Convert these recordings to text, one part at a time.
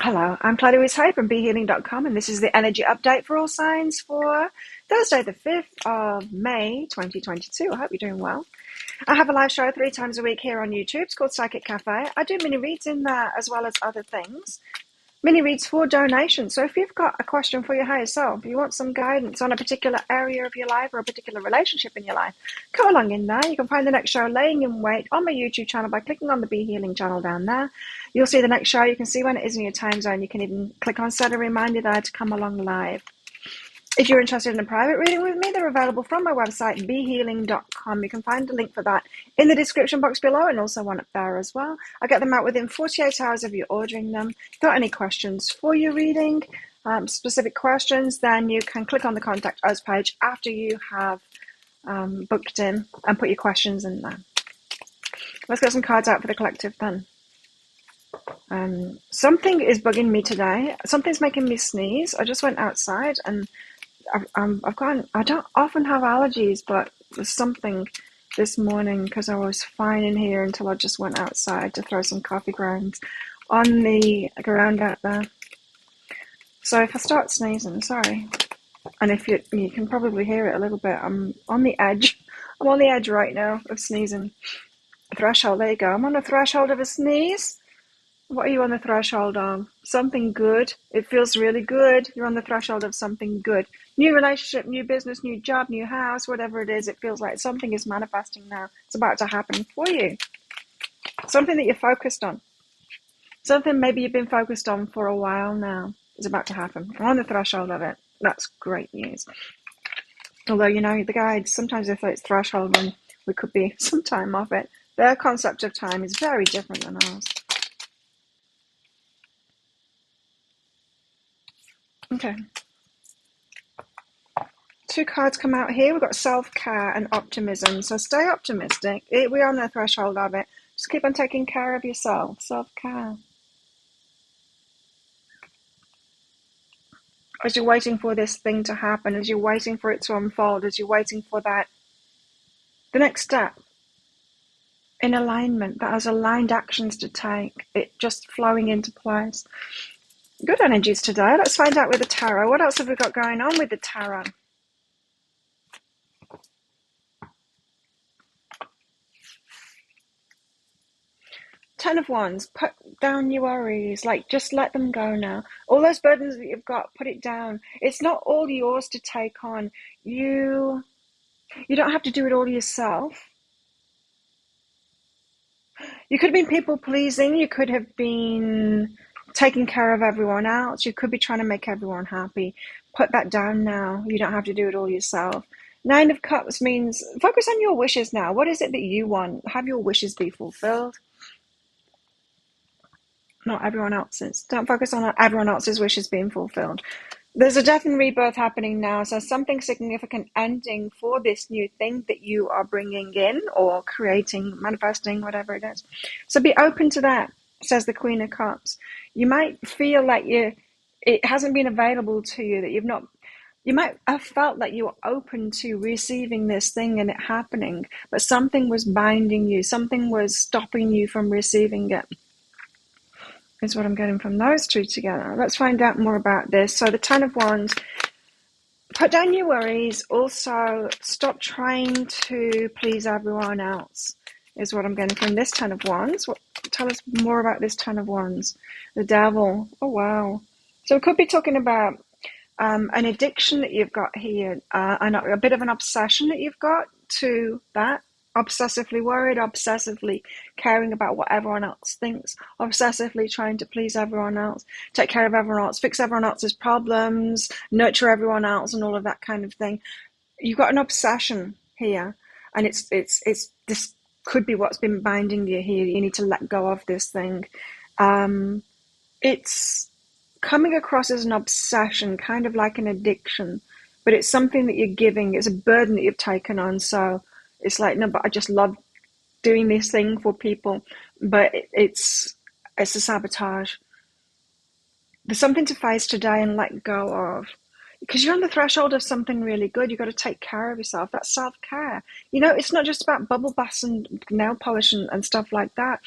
Hello, I'm Claudia Hay from BeHealing.com, and this is the energy update for all signs for Thursday, the 5th of May, 2022. I hope you're doing well. I have a live show 3 times a week here on YouTube. It's called Psychic Cafe. I do mini reads in there as well as other things. Mini reads for donations. So if you've got a question for your higher self, you want some guidance on a particular area of your life or a particular relationship in your life, come along in there. You can find the next show laying in wait on my YouTube channel by clicking on the Be Healing channel down there. You'll see the next show. You can see when it is in your time zone. You can even click on set a reminder there to come along live. If you're interested in a private reading with me, they're available from my website, behealing.com. You can find a link for that in the description box below and also one up there as well. I get them out within 48 hours of you ordering them. If you've got any questions for your reading, specific questions, then you can click on the Contact Us page after you have booked in and put your questions in there. Let's get some cards out for the collective then. Something is bugging me today. Something's making me sneeze. I just went outside and I don't often have allergies, but there's something this morning because I was fine in here until I just went outside to throw some coffee grounds on the ground out there. So if I start sneezing, sorry. And if you can probably hear it a little bit, I'm on the edge. I'm on the edge right now of sneezing. Threshold, there you go. I'm on the threshold of a sneeze. What are you on the threshold of? Something good. It feels really good. You're on the threshold of something good. New relationship, new business, new job, new house, whatever it is, it feels like something is manifesting now. It's about to happen for you. Something that you're focused on. Something maybe you've been focused on for a while now is about to happen. I'm on the threshold of it. That's great news. Although, the guides, sometimes if it's threshold, then we could be some time off it. Their concept of time is very different than ours. Okay. 2 cards come out here. We've got self-care and optimism. So stay optimistic. We're on the threshold of it. Just keep on taking care of yourself. Self-care. As you're waiting for this thing to happen, as you're waiting for it to unfold, as you're waiting for that, the next step in alignment, that has aligned actions to take, it just flowing into place. Good energies today. Let's find out with the tarot. What else have we got going on with the tarot? Ten of Wands, put down your worries, just let them go now. All those burdens that you've got, put it down. It's not all yours to take on. You don't have to do it all yourself. You could have been people pleasing, you could have been taking care of everyone else, you could be trying to make everyone happy. Put that down now. You don't have to do it all yourself. 9 of Cups means focus on your wishes now. What is it that you want? Have your wishes be fulfilled. Not everyone else's. Don't focus on everyone else's wishes being fulfilled. There's a death and rebirth happening now, so something significant ending for this new thing that you are bringing in or creating, manifesting, whatever it is. So be open to that, says the Queen of Cups. You might feel like it hasn't been available to you, that you might have felt that you were open to receiving this thing and it happening, but something was binding you, something was stopping you from receiving it. Is what I'm getting from those 2 together. Let's find out more about this. So the 10 of Wands, put down your worries. Also, stop trying to please everyone else, is what I'm getting from this 10 of Wands. Tell us more about this 10 of Wands. The Devil. Oh, wow. So we could be talking about an addiction that you've got here, and a bit of an obsession that you've got to that. Obsessively worried, obsessively caring about what everyone else thinks, obsessively trying to please everyone else, take care of everyone else, fix everyone else's problems, nurture everyone else, and all of that kind of thing. You've got an obsession here, and it's this could be what's been binding you here. You need to let go of this thing. It's coming across as an obsession, kind of like an addiction, but it's something that you're giving. It's a burden that you've taken on. So it's like, no, but I just love doing this thing for people, but it's a sabotage. There's something to face today and let go of, because you're on the threshold of something really good. You've got to take care of yourself. That's self-care. It's not just about bubble baths and nail polish and stuff like that.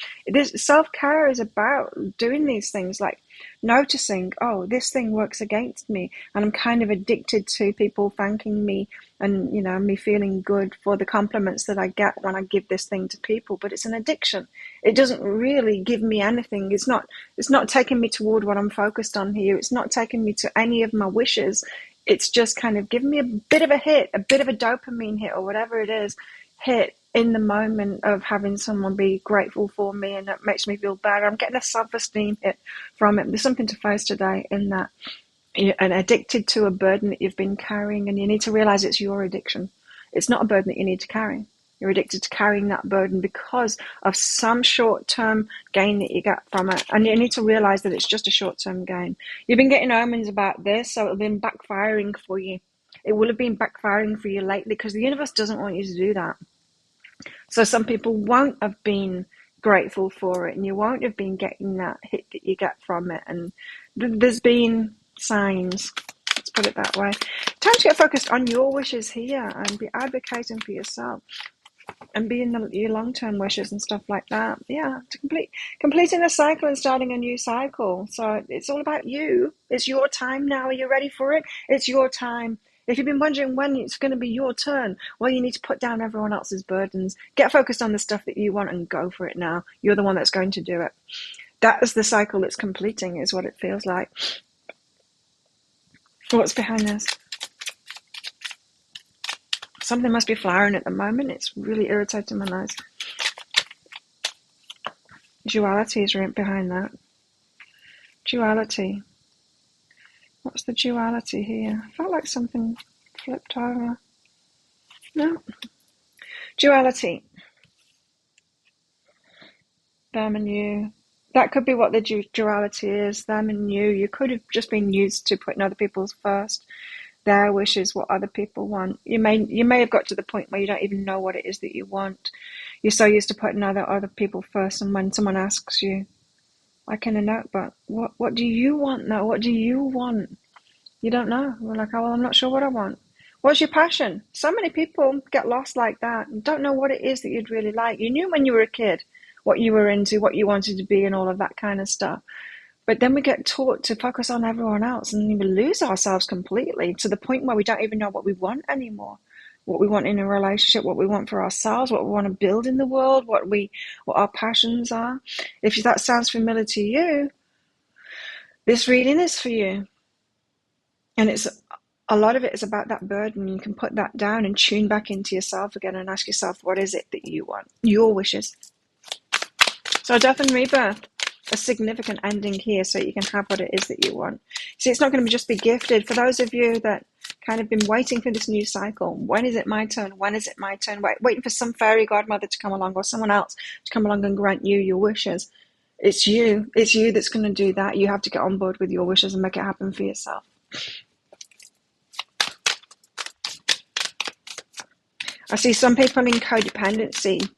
Self-care is about doing these things, like noticing, oh, this thing works against me, and I'm kind of addicted to people thanking me and, me feeling good for the compliments that I get when I give this thing to people. But it's an addiction. It doesn't really give me anything. It's not taking me toward what I'm focused on here. It's not taking me to any of my wishes. It's just kind of giving me a bit of a hit, a bit of a dopamine hit, or whatever it is, hit in the moment of having someone be grateful for me, and that makes me feel better. I'm getting a self-esteem hit from it. There's something to face today in that. You're addicted to a burden that you've been carrying, and you need to realize it's your addiction. It's not a burden that you need to carry. You're addicted to carrying that burden because of some short-term gain that you get from it, and you need to realize that it's just a short-term gain. You've been getting omens about this, so it'll been backfiring for you. It will have been backfiring for you lately because the universe doesn't want you to do that. So some people won't have been grateful for it, and you won't have been getting that hit that you get from it. And there's been signs, let's put it that way. Time to get focused on your wishes here and be advocating for yourself and be in your long-term wishes and stuff like that. Yeah, to completing a cycle and starting a new cycle. So it's all about you. It's your time now. Are you ready for it? It's your time. If you've been wondering when it's going to be your turn, well, you need to put down everyone else's burdens. Get focused on the stuff that you want and go for it now. You're the one that's going to do it. That is the cycle that's completing, is what it feels like. What's behind this? Something must be flowering at the moment. It's really irritating my nose. Duality is right behind that. Duality. What's the duality here? I felt like something flipped over. No. Duality. Them and you. That could be what the duality is. Them and you. You could have just been used to putting other people's first. Their wishes, what other people want. You may have got to the point where you don't even know what it is that you want. You're so used to putting other people first, and when someone asks you, like in a notebook, what do you want now? What do you want? You don't know. We're like, oh, well, I'm not sure what I want. What's your passion? So many people get lost like that and don't know what it is that you'd really like. You knew when you were a kid what you were into, what you wanted to be, and all of that kind of stuff. But then we get taught to focus on everyone else, and we lose ourselves completely to the point where we don't even know what we want anymore. What we want in a relationship, what we want for ourselves, what we want to build in the world, what our passions are. If that sounds familiar to you, this reading is for you. And a lot of it is about that burden. You can put that down and tune back into yourself again and ask yourself, what is it that you want? Your wishes. So death and rebirth. A significant ending here so you can have what it is that you want. See, it's not going to just be gifted. For those of you that kind of been waiting for this new cycle, when is it my turn? When is it my turn? Waiting for some fairy godmother to come along or someone else to come along and grant you your wishes. It's you. It's you that's going to do that. You have to get on board with your wishes and make it happen for yourself. I see some people in codependency,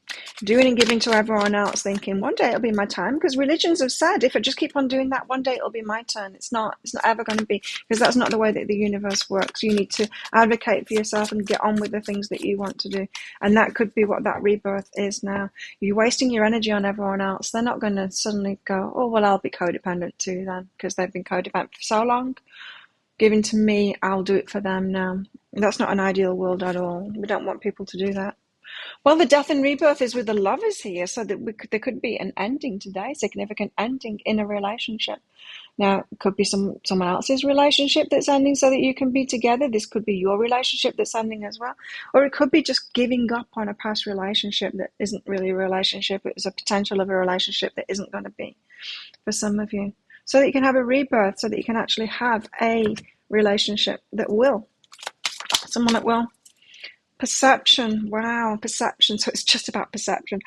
doing and giving to everyone else, thinking one day it'll be my time, because religions have said if I just keep on doing that, one day it'll be my turn. It's not ever going to be, because that's not the way that the universe works. You need to advocate for yourself and get on with the things that you want to do, and that could be what that rebirth is now. You're wasting your energy on everyone else. They're not going to suddenly go, oh well, I'll be codependent too then, because they've been codependent for so long. Giving to me, I'll do it for them now. That's not an ideal world at all. We don't want people to do that. Well, the death and rebirth is with the lovers here, so that there could be an ending today, significant ending in a relationship. Now, it could be someone else's relationship that's ending so that you can be together. This could be your relationship that's ending as well. Or it could be just giving up on a past relationship that isn't really a relationship. It was a potential of a relationship that isn't going to be for some of you. So that you can have a rebirth, so that you can actually have a relationship that will. Someone that will. Perception. Wow, perception. So it's just about perception.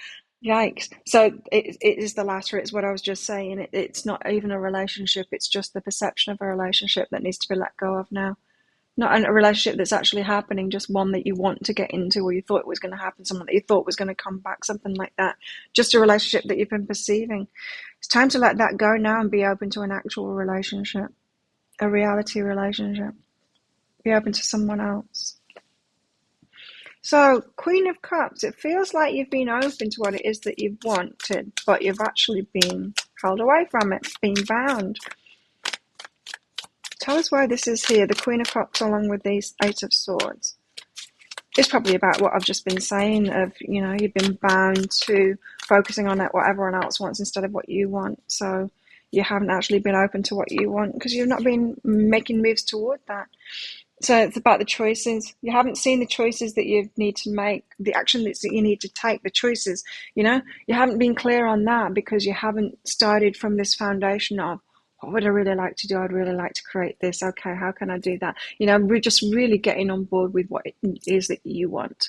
Yikes. So it is the latter. It's what I was just saying. It's not even a relationship. It's just the perception of a relationship that needs to be let go of now. Not a relationship that's actually happening, just one that you want to get into, or you thought it was going to happen, someone that you thought was going to come back, something like that. Just a relationship that you've been perceiving. It's time to let that go now and be open to an actual relationship, a reality relationship. Be open to someone else. So, Queen of Cups, it feels like you've been open to what it is that you've wanted, but you've actually been held away from it, been bound. Tell us why this is here. The Queen of Cups along with these Eight of Swords. It's probably about what I've just been saying of, you've been bound to focusing on what everyone else wants instead of what you want. So you haven't actually been open to what you want because you've not been making moves toward that. So it's about the choices. You haven't seen the choices that you need to make, the action that you need to take, the choices, you haven't been clear on that because you haven't started from this foundation of, what would I really like to do? I'd really like to create this. Okay, how can I do that? We're just really getting on board with what it is that you want.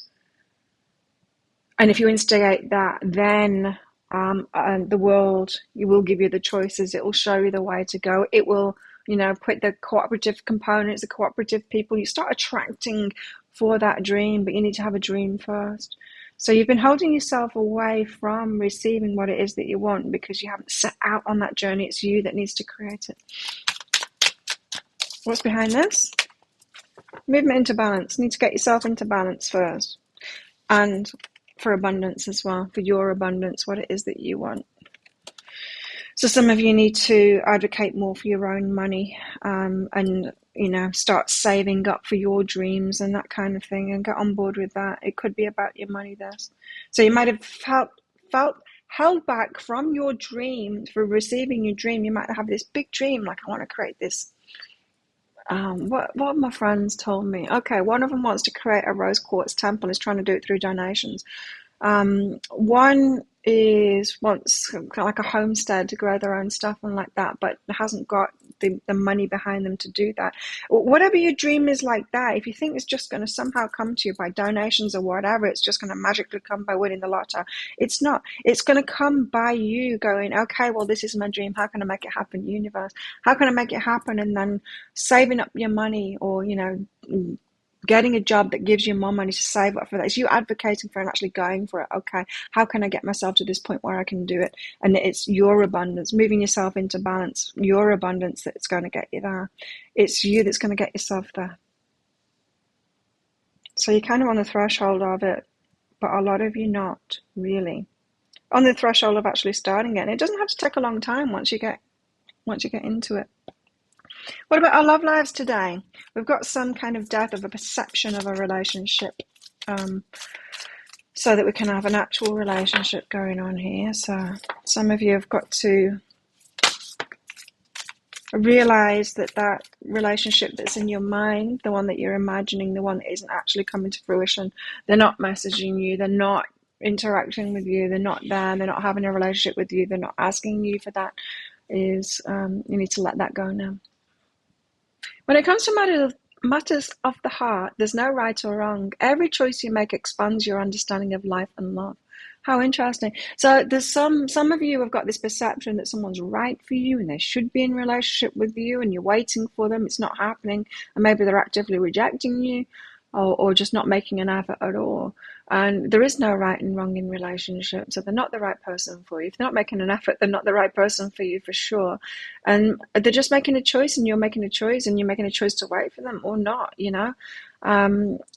And if you instigate that, then the world, you will give you the choices. It will show you the way to go. It will, put the cooperative components, the cooperative people. You start attracting for that dream, but you need to have a dream first. So you've been holding yourself away from receiving what it is that you want because you haven't set out on that journey. It's you that needs to create it. What's behind this? Movement into balance. You need to get yourself into balance first. And for abundance as well, for your abundance, what it is that you want. So some of you need to advocate more for your own money and, start saving up for your dreams and that kind of thing and get on board with that. It could be about your money there. So you might have felt held back from your dream, for receiving your dream. You might have this big dream, like I want to create this. What my friends told me. Okay, one of them wants to create a rose quartz temple, is trying to do it through donations. One wants kind of like a homestead to grow their own stuff and like that, but hasn't got the money behind them to do that. Whatever your dream is like that, if you think it's just going to somehow come to you by donations or whatever, it's just going to magically come by winning the lotto. It's not. It's going to come by you going, okay, well, this is my dream. How can I make it happen, universe? How can I make it happen? And then saving up your money or, getting a job that gives you more money to save up for that. It's you advocating for and actually going for it. Okay, how can I get myself to this point where I can do it? And it's your abundance, moving yourself into balance, your abundance that's going to get you there. It's you that's going to get yourself there. So you're kind of on the threshold of it, but a lot of you not really. On the threshold of actually starting it. And it doesn't have to take a long time once you get into it. What about our love lives today? We've got some kind of death of a perception of a relationship, so that we can have an actual relationship going on here. So some of you have got to realize that relationship that's in your mind, the one that you're imagining, the one that isn't actually coming to fruition, they're not messaging you, they're not interacting with you, they're not there, they're not having a relationship with you, they're not asking you for that, you need to let that go now. When it comes to matters of the heart, there's no right or wrong. Every choice you make expands your understanding of life and love. How interesting. So there's some of you have got this perception that someone's right for you and they should be in a relationship with you and you're waiting for them. It's not happening. And maybe they're actively rejecting you or just not making an effort at all. And there is no right and wrong in relationships. So they're not the right person for you. If they're not making an effort, they're not the right person for you for sure. And they're just making a choice and you're making a choice and you're making a choice to wait for them or not,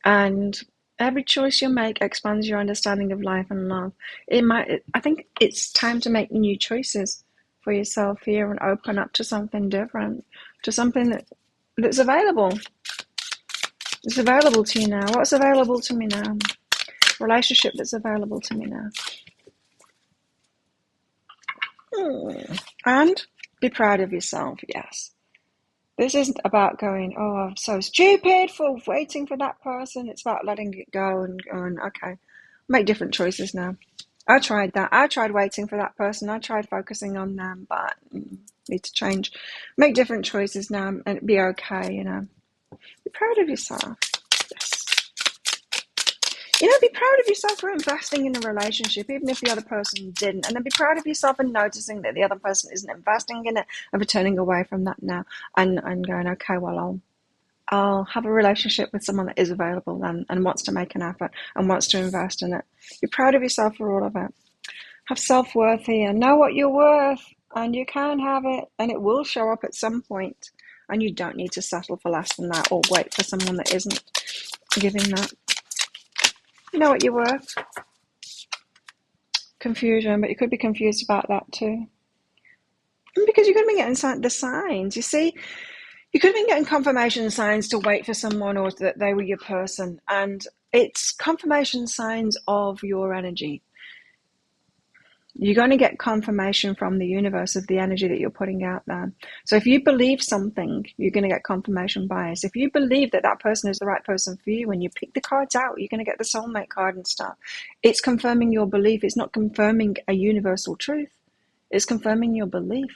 and every choice you make expands your understanding of life and love. I think it's time to make new choices for yourself here and open up to something different, to something that's available. It's available to you now. What's available to me now? Relationship that's available to me now. And be proud of yourself, yes. This isn't about going, oh, I'm so stupid for waiting for that person. It's about letting it go and going, okay, make different choices now. I tried that. I tried waiting for that person. I tried focusing on them, but need to change. Make different choices now and be okay, Be proud of yourself. Yes. Be proud of yourself for investing in a relationship, even if the other person didn't. And then be proud of yourself and noticing that the other person isn't investing in it and for turning away from that now and going, okay, well, I'll have a relationship with someone that is available and wants to make an effort and wants to invest in it. Be proud of yourself for all of it. Have self-worth here. Know what you're worth and you can have it and it will show up at some point. And you don't need to settle for less than that or wait for someone that isn't giving that. You know what you're worth. Confusion, but you could be confused about that too. And because you're going to be getting the signs. You see, You could have been getting confirmation signs to wait for someone or that they were your person. And it's confirmation signs of your energy. You're going to get confirmation from the universe of the energy that you're putting out there. So if you believe something, you're going to get confirmation bias. If you believe that that person is the right person for you, when you pick the cards out, you're going to get the soulmate card and stuff. It's confirming your belief. It's not confirming a universal truth. It's confirming your belief.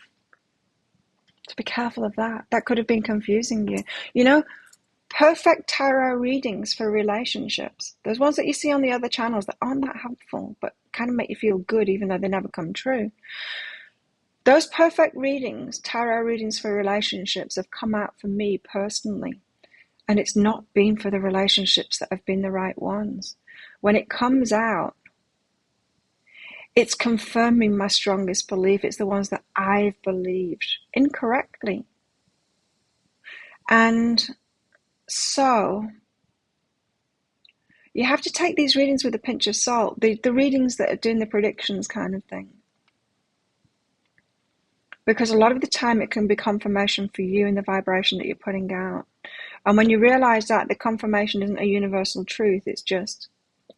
So be careful of that. That could have been confusing you. You know, perfect tarot readings for relationships. Those ones that you see on the other channels that aren't that helpful, but kind of make you feel good even though they never come true. Those perfect readings, tarot readings for relationships, have come out for me personally. And it's not been for the relationships that have been the right ones. When it comes out, it's confirming my strongest belief. It's the ones that I've believed incorrectly. And so you have to take these readings with a pinch of salt, the readings that are doing the predictions kind of thing. Because a lot of the time it can be confirmation for you in the vibration that you're putting out. And when you realize that the confirmation isn't a universal truth, it's just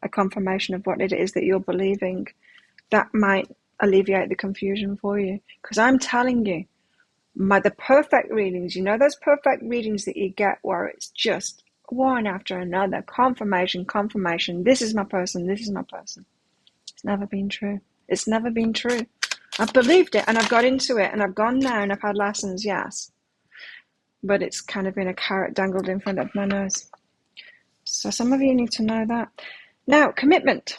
a confirmation of what it is that you're believing, that might alleviate the confusion for you. Because I'm telling you, the perfect readings, you know those perfect readings that you get where it's just one after another, confirmation, this is my person, this is my person. It's never been true. It's never been true. I've believed it and I've got into it and I've gone there and I've had lessons, yes. But it's kind of been a carrot dangled in front of my nose. So some of you need to know that. Now, commitment.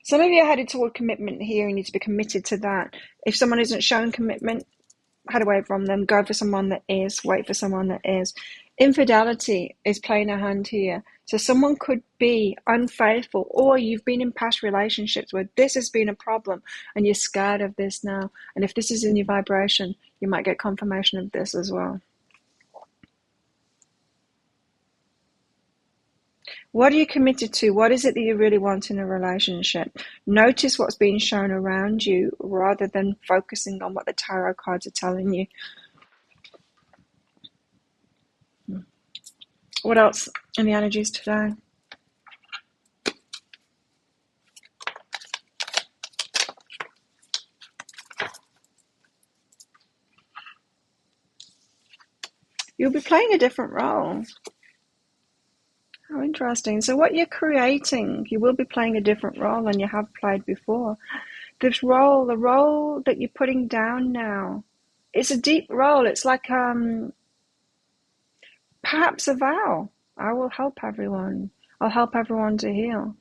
Some of you are headed toward commitment here. You need to be committed to that. If someone isn't showing commitment, head away from them. Go for someone that is. Wait for someone that is. Infidelity is playing a hand here. So someone could be unfaithful, or you've been in past relationships where this has been a problem and you're scared of this now. And if this is in your vibration, you might get confirmation of this as well. What are you committed to? What is it that you really want in a relationship? Notice what's being shown around you rather than focusing on what the tarot cards are telling you. What else in the energies today? You'll be playing a different role. How interesting. So what you're creating, you will be playing a different role than you have played before. This role, the role that you're putting down now, it's a deep role. It's like perhaps a vow. I will help everyone. I'll help everyone to heal.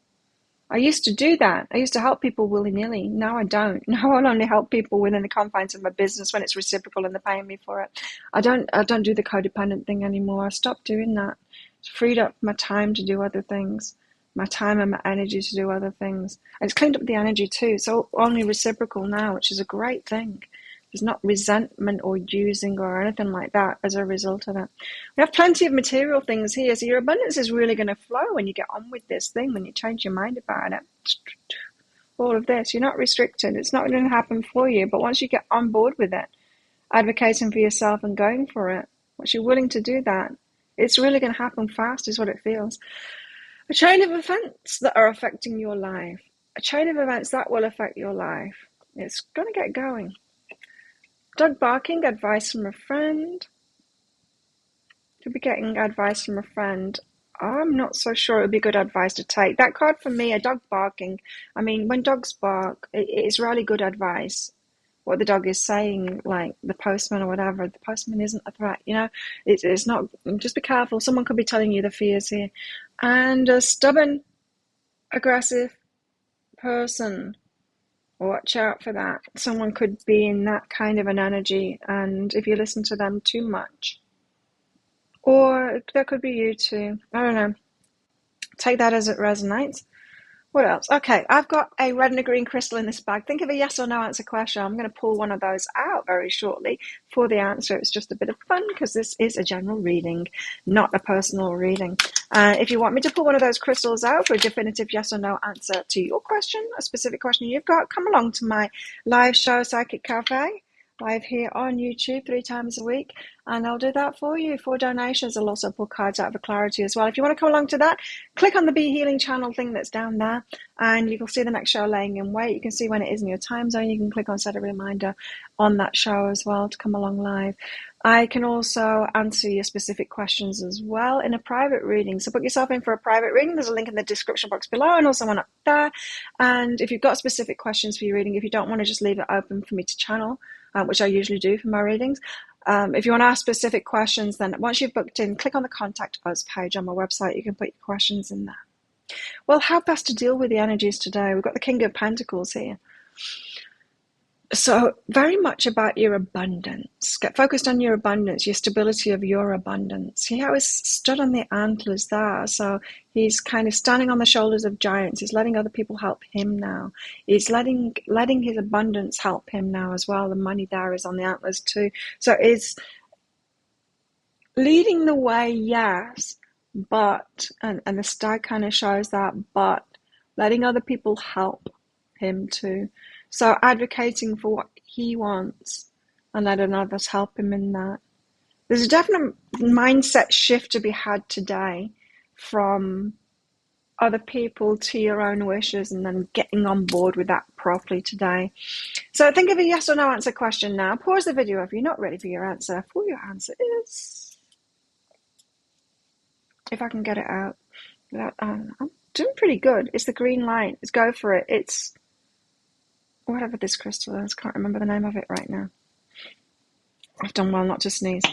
I used to do that. I used to help people willy-nilly. Now I don't. Now I'll only help people within the confines of my business when it's reciprocal and they're paying me for it. I don't do the codependent thing anymore. I stopped doing that. It's freed up my time to do other things, my time and my energy to do other things. And it's cleaned up the energy too. So only reciprocal now, which is a great thing. There's not resentment or using or anything like that as a result of it. We have plenty of material things here, so your abundance is really going to flow when you get on with this thing, when you change your mind about it. All of this, you're not restricted. It's not going to happen for you, but once you get on board with it, advocating for yourself and going for it, once you're willing to do that, it's really going to happen fast is what it feels. A chain of events that are affecting your life. A chain of events that will affect your life. It's going to get going. Dog barking, advice from a friend. You'll be getting advice from a friend. I'm not so sure it would be good advice to take. That card for me, a dog barking. I mean, when dogs bark, it's really good advice. What the dog is saying, like the postman or whatever, the postman isn't a threat, you know. It's not, just be careful. Someone could be telling you the fears here. And a stubborn, aggressive person. Watch out for that. Someone could be in that kind of an energy, and if you listen to them too much. Or that could be you too. I don't know. Take that as it resonates. What else? Okay, I've got a red and a green crystal in this bag. Think of a yes or no answer question. I'm going to pull one of those out very shortly for the answer. It's just a bit of fun because this is a general reading, not a personal reading. If you want me to pull one of those crystals out for a definitive yes or no answer to your question, a specific question you've got, come along to my live show, Psychic Cafe. live here on YouTube 3 times a week, and I'll do that for you. For donations, I'll also pull cards out for clarity as well. If you want to come along to that, click on the Be Healing channel thing that's down there, and you can see the next show laying in wait. You can see when it is in your time zone. You can click on set a reminder on that show as well to come along live. I can also answer your specific questions as well in a private reading. So put yourself in for a private reading. There's a link in the description box below and also one up there. And if you've got specific questions for your reading, if you don't want to just leave it open for me to channel, which I usually do for my readings, if you want to ask specific questions, then once you've booked in, click on the Contact Us page on my website. You can put your questions in there. Well, how best to deal with the energies today? We've got the King of Pentacles here. So very much about your abundance. Get focused on your abundance, your stability of your abundance. See how he's stood on the antlers there. So he's kind of standing on the shoulders of giants. He's letting other people help him now. He's letting his abundance help him now as well. The money there is on the antlers too. So it's leading the way, yes, but, and the stag kind of shows that, but letting other people help him too. So advocating for what he wants and letting others help him in that. There's a definite mindset shift to be had today from other people to your own wishes and then getting on board with that properly today. So think of a yes or no answer question now. Pause the video if you're not ready for your answer. For your answer is, if I can get it out. I'm doing pretty good. It's the green light. Let's go for it. It's whatever this crystal is. Can't remember the name of it right now. I've done well not to sneeze.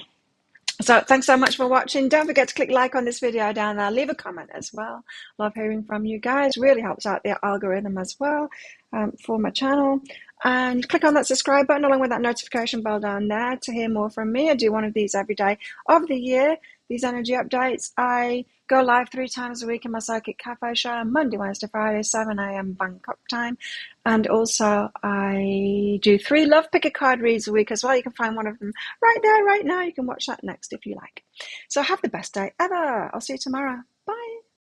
So thanks so much for watching. Don't forget to click like on this video down there. Leave a comment as well. Love hearing from you guys. Really helps out the algorithm as well for my channel. And click on that subscribe button along with that notification bell down there to hear more from me. I do one of these every day of the year. These energy updates. I go live 3 times a week in my Psychic Cafe show, Monday, Wednesday, Friday, 7 a.m. Bangkok time. And also I do 3 love picker card reads a week as well. You can find one of them right there, right now. You can watch that next if you like. So have the best day ever. I'll see you tomorrow. Bye.